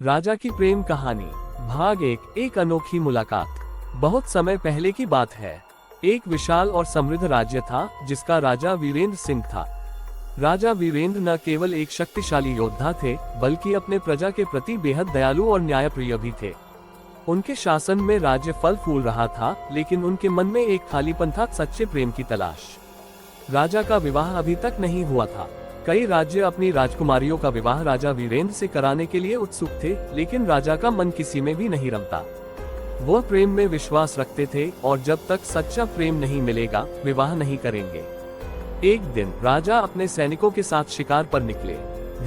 राजा की प्रेम कहानी भाग एक अनोखी मुलाकात। बहुत समय पहले की बात है। एक विशाल और समृद्ध राज्य था जिसका राजा वीरेंद्र सिंह था। राजा वीरेंद्र न केवल एक शक्तिशाली योद्धा थे बल्कि अपने प्रजा के प्रति बेहद दयालु और न्यायप्रिय भी थे। उनके शासन में राज्य फल फूल रहा था, लेकिन उनके मन में एक खालीपन था, सच्चे प्रेम की तलाश। राजा का विवाह अभी तक नहीं हुआ था। कई राज्य अपनी राजकुमारियों का विवाह राजा वीरेंद्र से कराने के लिए उत्सुक थे, लेकिन राजा का मन किसी में भी नहीं रमता। वह प्रेम में विश्वास रखते थे और जब तक सच्चा प्रेम नहीं मिलेगा विवाह नहीं करेंगे। एक दिन राजा अपने सैनिकों के साथ शिकार पर निकले।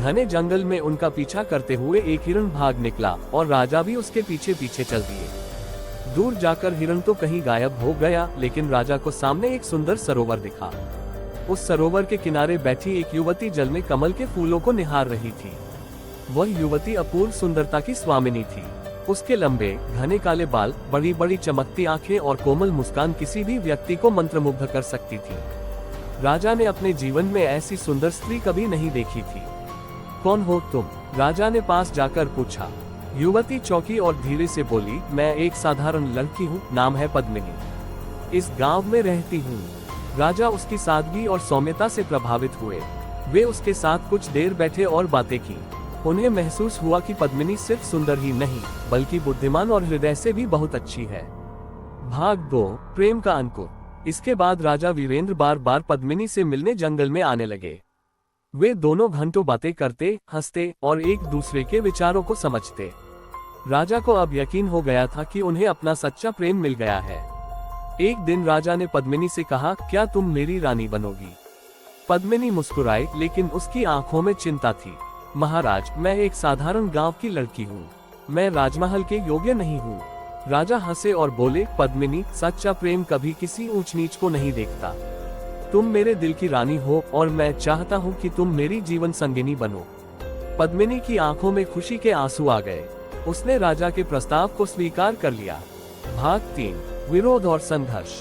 घने जंगल में उनका पीछा करते हुए एक हिरण भाग निकला और राजा भी उसके पीछे पीछे चल दिए। दूर जाकर हिरण तो कहीं गायब हो गया, लेकिन राजा को सामने एक सुंदर सरोवर दिखा। उस सरोवर के किनारे बैठी एक युवती जल में कमल के फूलों को निहार रही थी। वह युवती अपूर्व सुंदरता की स्वामिनी थी। उसके लंबे घने काले बाल, बड़ी बड़ी चमकती आंखें और कोमल मुस्कान किसी भी व्यक्ति को मंत्रमुग्ध कर सकती थी। राजा ने अपने जीवन में ऐसी सुंदर स्त्री कभी नहीं देखी थी। कौन हो तुम? राजा ने पास जाकर पूछा। युवती चौंकी और धीरे से बोली, मैं एक साधारण लड़की हूँ, नाम है पद्मिनी। इस गांव में रहती हूँ। राजा उसकी सादगी और सौम्यता से प्रभावित हुए। वे उसके साथ कुछ देर बैठे और बातें की। उन्हें महसूस हुआ कि पद्मिनी सिर्फ सुंदर ही नहीं बल्कि बुद्धिमान और हृदय से भी बहुत अच्छी है। भाग 2 प्रेम का अंकुर। इसके बाद राजा वीरेंद्र बार बार पद्मिनी से मिलने जंगल में आने लगे। वे दोनों घंटों बातें करते, हंसते और एक दूसरे के विचारों को समझते। राजा को अब यकीन हो गया था कि उन्हें अपना सच्चा प्रेम मिल गया है। एक दिन राजा ने पद्मिनी से कहा, क्या तुम मेरी रानी बनोगी? पद्मिनी मुस्कुराई, लेकिन उसकी आंखों में चिंता थी। महाराज, मैं एक साधारण गांव की लड़की हूँ। मैं राजमहल के योग्य नहीं हूँ। राजा हंसे और बोले, पद्मिनी, सच्चा प्रेम कभी किसी ऊंच नीच को नहीं देखता। तुम मेरे दिल की रानी हो और मैं चाहता हूँ कि तुम मेरी जीवन संगिनी बनो। पद्मिनी की आंखों में खुशी के आंसू आ गए। उसने राजा के प्रस्ताव को स्वीकार कर लिया। भाग 3 विरोध और संघर्ष।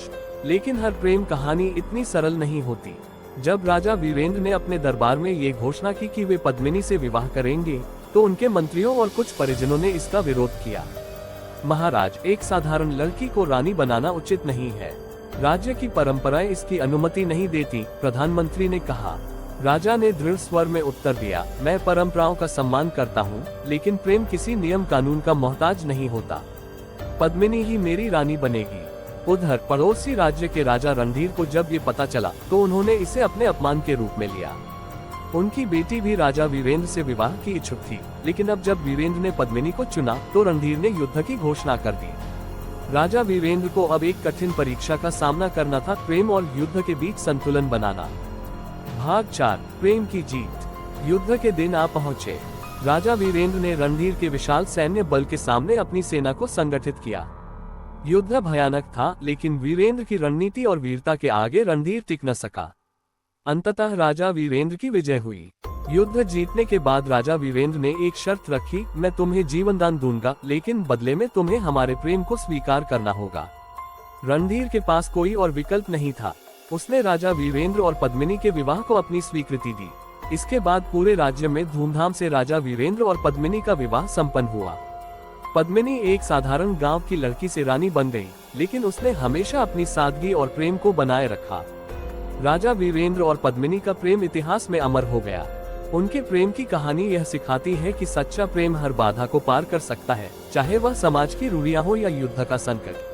लेकिन हर प्रेम कहानी इतनी सरल नहीं होती। जब राजा वीरेंद्र ने अपने दरबार में ये घोषणा की कि वे पद्मिनी से विवाह करेंगे, तो उनके मंत्रियों और कुछ परिजनों ने इसका विरोध किया। महाराज, एक साधारण लड़की को रानी बनाना उचित नहीं है। राज्य की परंपराएं इसकी अनुमति नहीं देती, प्रधानमंत्री ने कहा। राजा ने दृढ़ स्वर में उत्तर दिया, मैं परंपराओं का सम्मान करता हूँ, लेकिन प्रेम किसी नियम कानून का मोहताज नहीं होता। पद्मिनी ही मेरी रानी बनेगी। उधर पड़ोसी राज्य के राजा रणधीर को जब ये पता चला तो उन्होंने इसे अपने अपमान के रूप में लिया। उनकी बेटी भी राजा वीरेंद्र से विवाह की इच्छुक थी, लेकिन अब जब वीरेंद्र ने पद्मिनी को चुना तो रणधीर ने युद्ध की घोषणा कर दी। राजा वीरेंद्र को अब एक कठिन परीक्षा का सामना करना था, प्रेम और युद्ध के बीच संतुलन बनाना। भाग 4 प्रेम की जीत। युद्ध के दिन आ पहुँचे। राजा वीरेंद्र ने रणधीर के विशाल सैन्य बल के सामने अपनी सेना को संगठित किया। युद्ध भयानक था, लेकिन वीरेंद्र की रणनीति और वीरता के आगे रणधीर टिक न सका। अंततः राजा वीरेंद्र की विजय हुई। युद्ध जीतने के बाद राजा वीरेंद्र ने एक शर्त रखी, मैं तुम्हें जीवनदान दूंगा, लेकिन बदले में तुम्हें हमारे प्रेम को स्वीकार करना होगा। रणधीर के पास कोई और विकल्प नहीं था। उसने राजा वीरेंद्र और पद्मिनी के विवाह को अपनी स्वीकृति दी। इसके बाद पूरे राज्य में धूमधाम से राजा वीरेंद्र और पद्मिनी का विवाह संपन्न हुआ। पद्मिनी एक साधारण गांव की लड़की से रानी बन गई, लेकिन उसने हमेशा अपनी सादगी और प्रेम को बनाए रखा। राजा वीरेंद्र और पद्मिनी का प्रेम इतिहास में अमर हो गया। उनके प्रेम की कहानी यह सिखाती है कि सच्चा प्रेम हर बाधा को पार कर सकता है, चाहे वह समाज की रूढ़ियां हो या युद्ध का संकट।